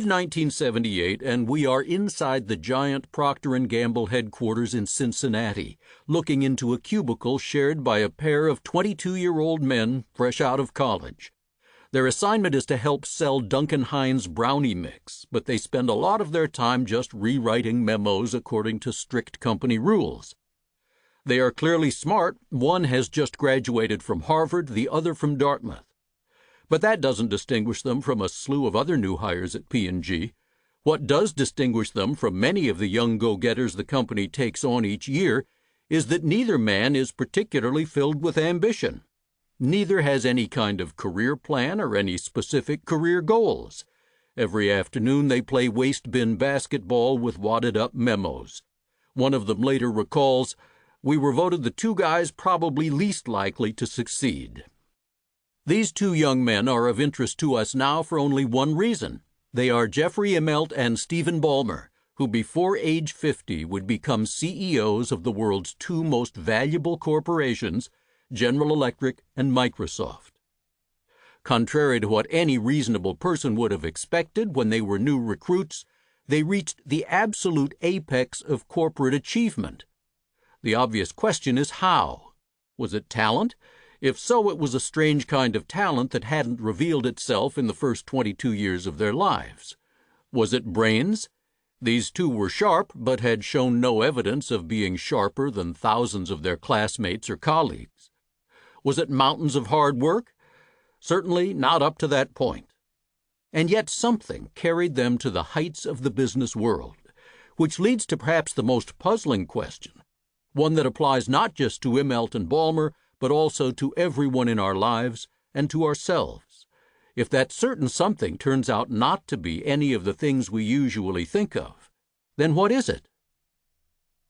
1978, and we are inside the giant Procter & Gamble headquarters in Cincinnati, looking into a cubicle shared by a pair of 22-year-old men fresh out of college. Their assignment is to help sell Duncan Hines brownie mix, but they spend a lot of their time just rewriting memos according to strict company rules. They are clearly smart. One has just graduated from Harvard, the other from Dartmouth. But that doesn't distinguish them from a slew of other new hires at P&G. What does distinguish them from many of the young go-getters the company takes on each year is that neither man is particularly filled with ambition. Neither has any kind of career plan or any specific career goals. Every afternoon they play waste bin basketball with wadded-up memos. One of them later recalls, "We were voted the two guys probably least likely to succeed." These two young men are of interest to us now for only one reason. They are Jeffrey Immelt and Stephen Ballmer, who before age 50 would become CEOs of the world's two most valuable corporations, General Electric and Microsoft. Contrary to what any reasonable person would have expected when they were new recruits, they reached the absolute apex of corporate achievement. The obvious question is how? Was it talent? If so, it was a strange kind of talent that hadn't revealed itself in the first 22 years of their lives. Was it brains? These two were sharp, but had shown no evidence of being sharper than thousands of their classmates or colleagues. Was it mountains of hard work? Certainly not up to that point. And yet something carried them to the heights of the business world, which leads to perhaps the most puzzling question, one that applies not just to Immelt and Ballmer, but also to everyone in our lives and to ourselves. If that certain something turns out not to be any of the things we usually think of, then what is it?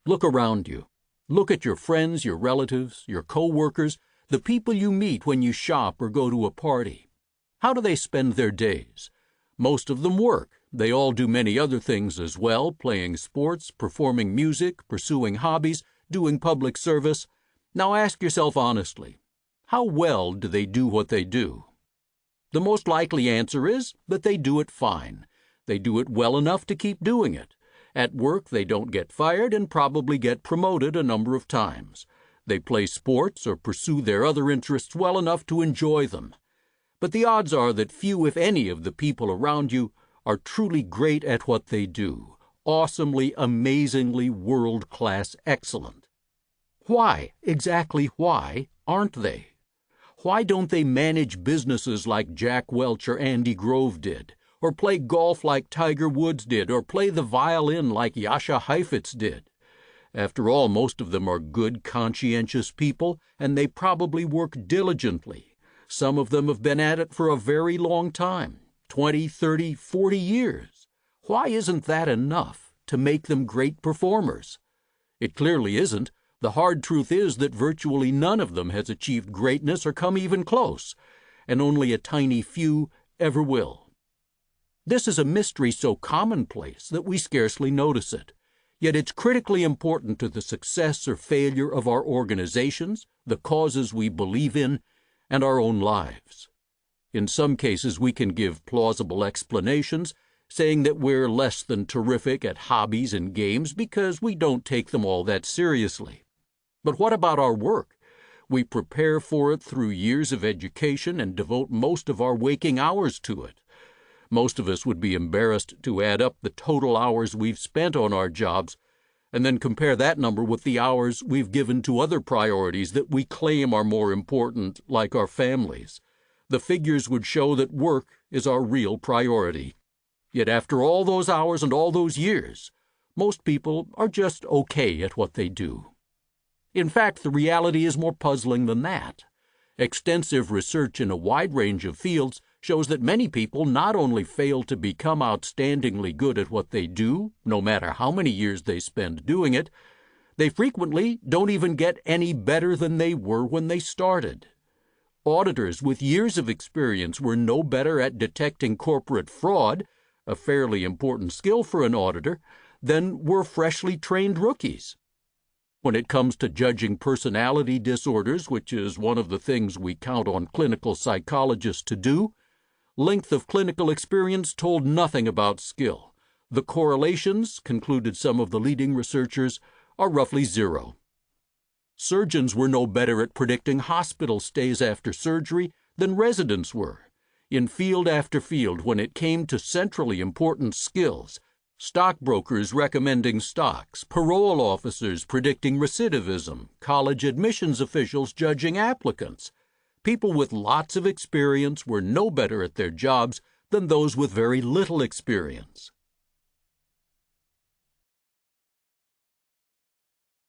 Look around you. Look at your friends, your relatives, your co-workers, the people you meet when you shop or go to a party. How do they spend their days? Most of them work. They all do many other things as well, playing sports, performing music, pursuing hobbies, doing public service. Now ask yourself honestly, how well do they do what they do? The most likely answer is that they do it fine. They do it well enough to keep doing it. At work, they don't get fired and probably get promoted a number of times. They play sports or pursue their other interests well enough to enjoy them. But the odds are that few, if any, of the people around you are truly great at what they do, awesomely, amazingly, world-class excellent. Why, exactly why, aren't they? Why don't they manage businesses like Jack Welch or Andy Grove did, or play golf like Tiger Woods did, or play the violin like Jascha Heifetz did? After all, most of them are good, conscientious people, and they probably work diligently. Some of them have been at it for a very long time, 20, 30, 40 years. Why isn't that enough to make them great performers? It clearly isn't. The hard truth is that virtually none of them has achieved greatness or come even close, and only a tiny few ever will. This is a mystery so commonplace that we scarcely notice it. Yet it's critically important to the success or failure of our organizations, the causes we believe in, and our own lives. In some cases, we can give plausible explanations, saying that we're less than terrific at hobbies and games because we don't take them all that seriously. But what about our work? We prepare for it through years of education and devote most of our waking hours to it. Most of us would be embarrassed to add up the total hours we've spent on our jobs and then compare that number with the hours we've given to other priorities that we claim are more important, like our families. The figures would show that work is our real priority. Yet after all those hours and all those years, most people are just okay at what they do. In fact, the reality is more puzzling than that. Extensive research in a wide range of fields shows that many people not only fail to become outstandingly good at what they do, no matter how many years they spend doing it, they frequently don't even get any better than they were when they started. Auditors with years of experience were no better at detecting corporate fraud, a fairly important skill for an auditor, than were freshly trained rookies. When it comes to judging personality disorders, which is one of the things we count on clinical psychologists to do, Length of clinical experience told nothing about skill. The correlations, concluded some of the leading researchers, are roughly zero. Surgeons were no better at predicting hospital stays after surgery than residents were. In field after field, when it came to centrally important skills, stockbrokers recommending stocks, parole officers predicting recidivism, college admissions officials judging applicants, people with lots of experience were no better at their jobs than those with very little experience.